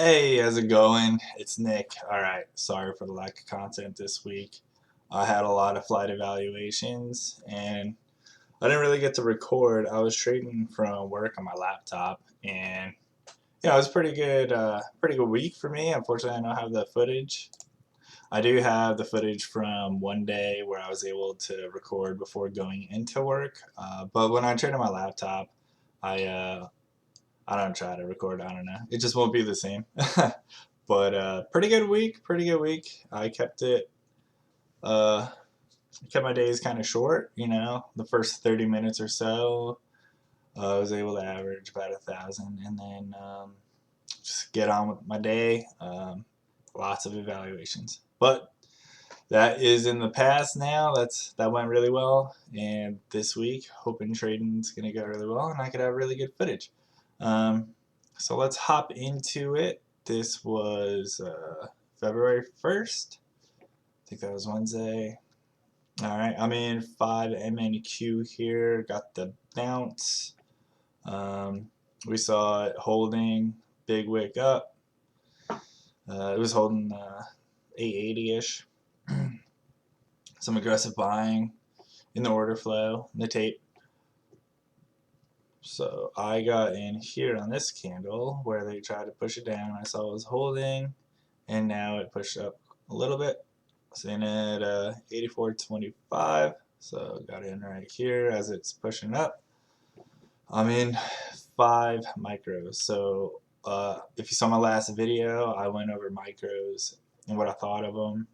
Hey, how's it going? It's Nick. Alright, sorry for the lack of content this week. I had a lot of flight evaluations and I didn't really get to record. I was trading from work on my laptop and it was pretty good week for me. Unfortunately, I don't have the footage. I do have the footage from one day where I was able to record before going into work. But when I trade on my laptop, I uh, I don't try to record. I don't know. It just won't be the same. But pretty good week. Pretty good week. I kept it. Uh, kept my days kind of short. The first 30 minutes or so, I was able to average about 1,000, and then just get on with my day. Lots of evaluations, but that is in the past now. That went really well, and this week, hoping trading's gonna go really well, and I could have really good footage. Um, so let's hop into it. This was February 1st. I think that was Wednesday. All right, I'm in 5 MNQ here. Got the bounce. Um, we saw it holding big wick up. It was holding 880-ish. Some aggressive buying in the order flow, in the tape. So I got in here on this candle where they tried to push it down. I saw it was holding, and now it pushed up a little bit. Sitting at 84.25. So got in right here as it's pushing up. I'm in 5 micros. So if you saw my last video, I went over micros and what I thought of them.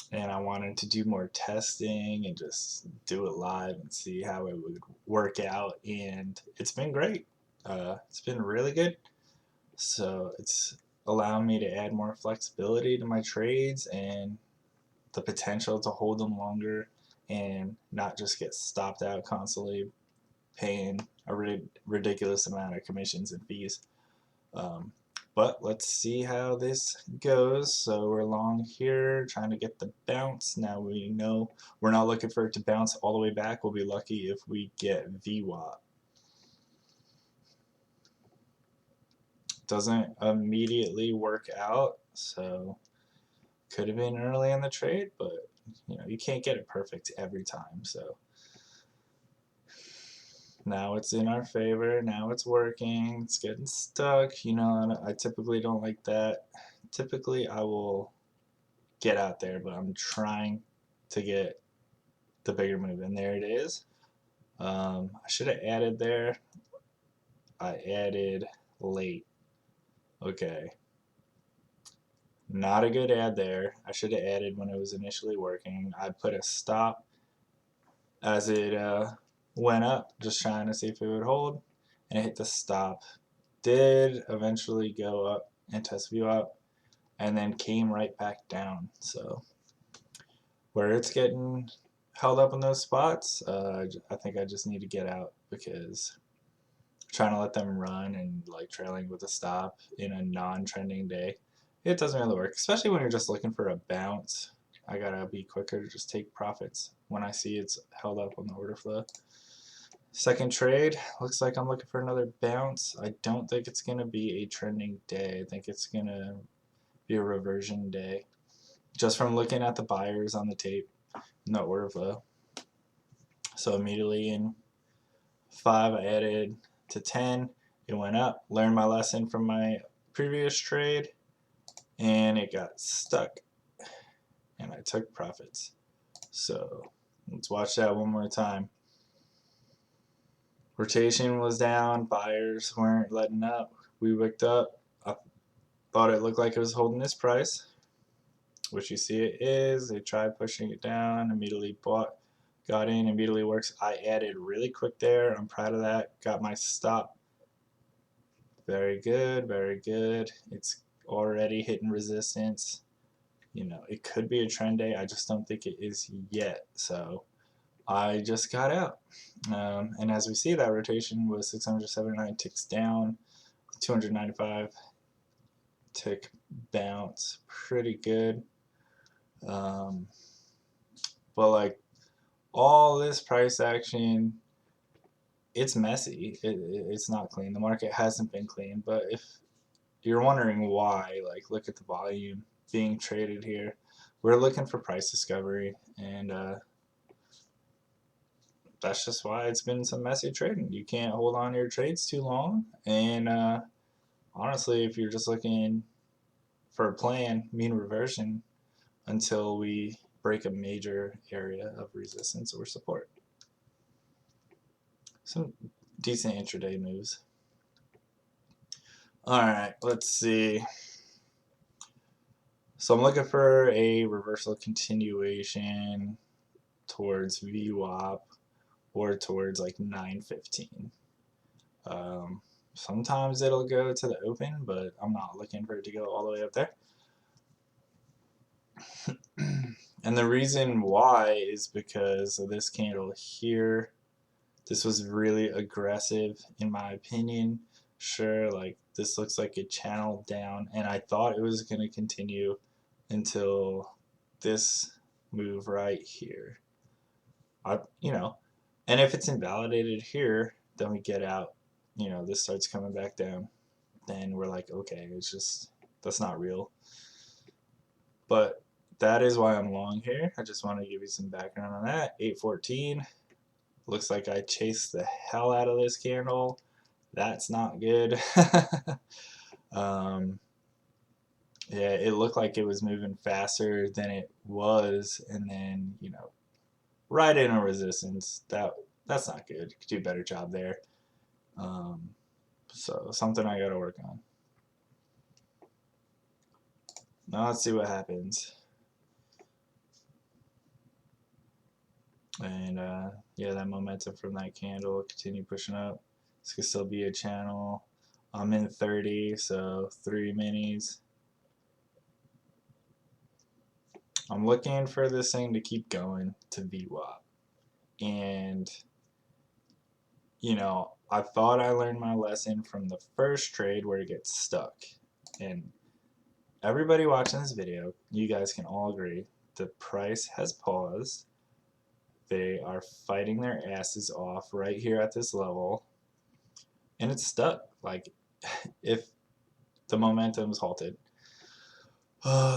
And I wanted to do more testing and just do it live and see how it would work out. And it's been great. It's been really good. So it's allowed me to add more flexibility to my trades and the potential to hold them longer and not just get stopped out constantly paying a ridiculous amount of commissions and fees. But let's see how this goes. So we're long here trying to get the bounce. Now we know we're not looking for it to bounce all the way back. We'll be lucky if we get VWAP. Doesn't immediately work out, so could have been early in the trade, but you can't get it perfect every time. So now it's in our favor. Now it's working. It's getting stuck. I typically don't like that. Typically I will get out there, but I'm trying to get the bigger move, and there it is. I should have added there. I added late. Okay. Not a good add there. I should have added when it was initially working. I put a stop as it went up, just trying to see if it would hold, and it hit the stop. Did eventually go up and test view up, and then came right back down. So where it's getting held up in those spots, I think I just need to get out because trying to let them run and like trailing with a stop in a non-trending day, it doesn't really work, especially when you're just looking for a bounce. I gotta be quicker to just take profits when I see it's held up on the order flow. Second trade, looks like I'm looking for another bounce. I don't think it's gonna be a trending day. I think it's gonna be a reversion day. Just from looking at the buyers on the tape in the order flow. So immediately in 5, I added to 10. It went up. Learned my lesson from my previous trade, and it got stuck. And I took profits. So let's watch that one more time. Rotation was down. Buyers weren't letting up. We wicked up. I thought it looked like it was holding this price, which you see it is. They tried pushing it down. Immediately bought. Got in, immediately works. I added really quick there. I'm proud of that. Got my stop. Very good, very good. It's already hitting resistance. It could be a trend day. I just don't think it is yet. So I just got out. And as we see, that rotation was 679 ticks down, 295 tick bounce. Pretty good. But like all this price action, it's messy. It's not clean. The market hasn't been clean, but if you're wondering why, like, look at the volume being traded here. We're looking for price discovery, and that's just why it's been some messy trading. You can't hold on to your trades too long, and honestly, if you're just looking for a plan, mean reversion until we break a major area of resistance or support. Some decent intraday moves. All right, let's see. So I'm looking for a reversal continuation towards VWAP or towards like 915. Sometimes it'll go to the open, but I'm not looking for it to go all the way up there. And the reason why is because of this candle here. This was really aggressive in my opinion. Sure, like this looks like a channel down, and I thought it was going to continue until this move right here. And if it's invalidated here, then we get out, this starts coming back down, then we're like, okay, it's just, that's not real. But that is why I'm long here. I just want to give you some background on that. 814, looks like I chased the hell out of this candle. That's not good. Yeah, it looked like it was moving faster than it was, and then, right in a resistance. That's not good. Could do a better job there. So something I got to work on. Now let's see what happens. And yeah, that momentum from that candle continue pushing up. This could still be a channel. I'm in 30, so 3 minis. I'm looking for this thing to keep going to VWAP. And, I thought I learned my lesson from the first trade where it gets stuck. And everybody watching this video, you guys can all agree, the price has paused. They are fighting their asses off right here at this level. And it's stuck. Like, if the momentum is halted,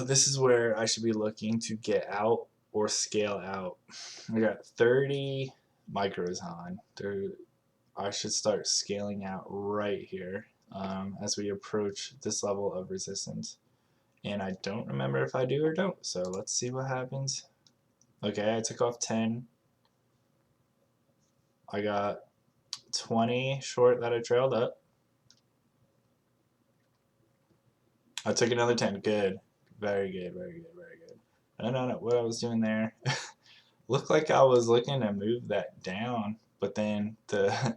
this is where I should be looking to get out or scale out. I got 30 micros on. I should start scaling out right here as we approach this level of resistance. And I don't remember if I do or don't. So let's see what happens. Okay, I took off 10. I got 20 short that I trailed up. I took another 10. Good. Very good, very good, very good. I don't know what I was doing there. Looked like I was looking to move that down, but then the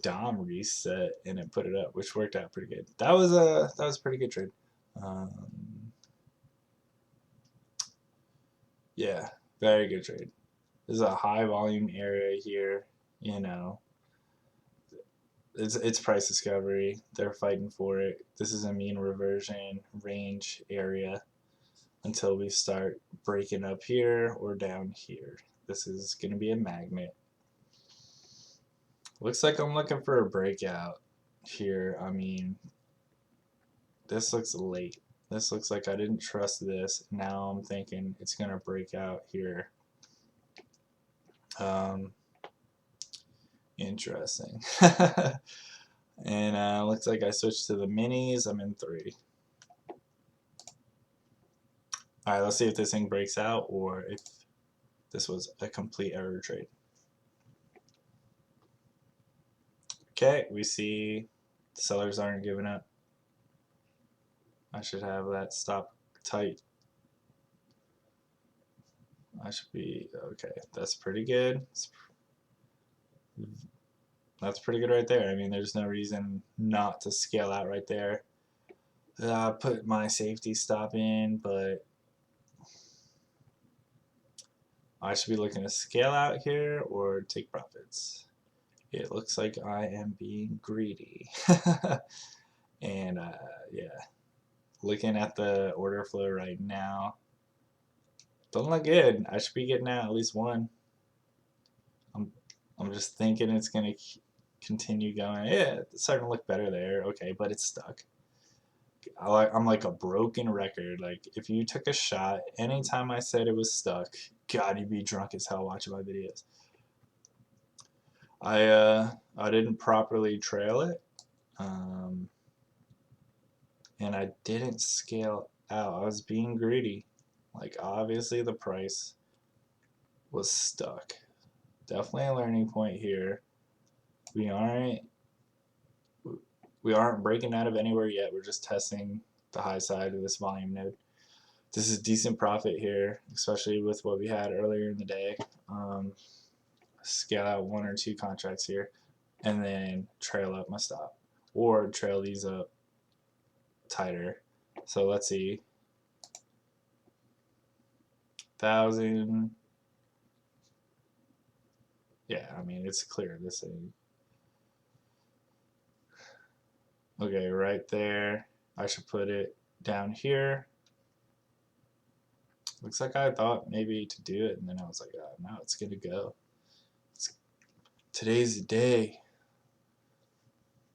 DOM reset and it put it up, which worked out pretty good. That was a pretty good trade. Yeah, very good trade. This is a high volume area here. It's price discovery. They're fighting for it. This is a mean reversion range area until we start breaking up here or down here. This is going to be a magnet. Looks like I'm looking for a breakout here. I mean, this looks late. This looks like I didn't trust this. Now I'm thinking it's going to break out here. Interesting. And looks like I switched to the minis. I'm in 3. Alright, let's see if this thing breaks out or if this was a complete error trade. Okay, we see the sellers aren't giving up. I should have that stop tight. I should be okay. That's pretty good. That's pretty good right there. I mean, there's no reason not to scale out right there. Put my safety stop in, but I should be looking to scale out here or take profits. It looks like I am being greedy. And yeah, looking at the order flow right now, don't look good. I should be getting out at least one. I'm just thinking it's going to continue going. Yeah, it's starting to look better there. Okay, but it's stuck. I'm like a broken record. Like, if you took a shot anytime I said it was stuck, God, you'd be drunk as hell watching my videos. I didn't properly trail it, and I didn't scale out. I was being greedy. Like, obviously the price was stuck. Definitely a learning point here. We aren't breaking out of anywhere yet. We're just testing the high side of this volume node. This is decent profit here, especially with what we had earlier in the day. Scale out 1 or 2 contracts here, and then trail up my stop, or trail these up tighter. So let's see, 1,000. Yeah, I mean, it's clear this thing. Okay, right there. I should put it down here. Looks like I thought maybe to do it, and then I was like, oh, no, it's gonna go. Today's the day.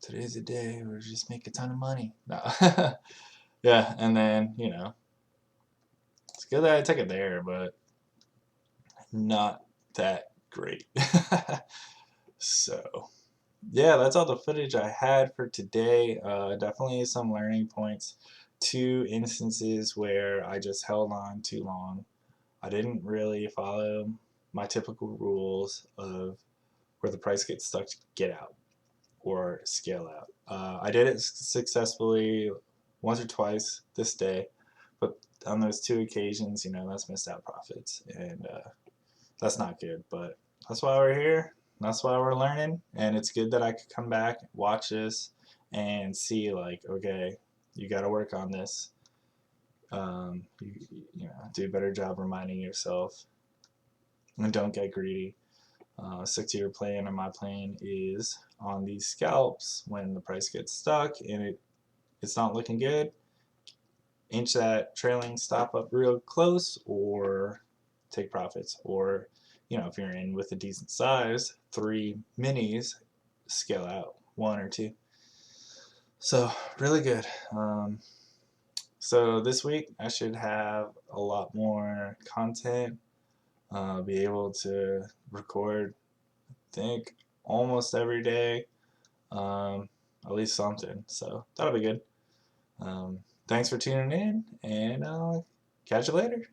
Today's the day where we just make a ton of money. No. Yeah, and then, you know, it's good that I took it there, but not that great. So, yeah, that's all the footage I had for today. Definitely some learning points. 2 instances where I just held on too long. I didn't really follow my typical rules of where the price gets stuck to get out or scale out. I did it successfully once or twice this day, but on those 2 occasions, you know, that's missed out profits, and that's not good. But that's why we're here. That's why we're learning, and it's good that I could come back, watch this, and see, like, okay, you got to work on this. You know, do a better job reminding yourself, and don't get greedy. Stick to your plan, and my plan is on these scalps when the price gets stuck and it's not looking good, inch that trailing stop up real close, or take profits, or, you know, if you're in with a decent size, 3 minis, scale out 1 or 2. So really good. So this week I should have a lot more content, be able to record, I think, almost every day, at least something. So that'll be good. Thanks for tuning in, and I'll catch you later.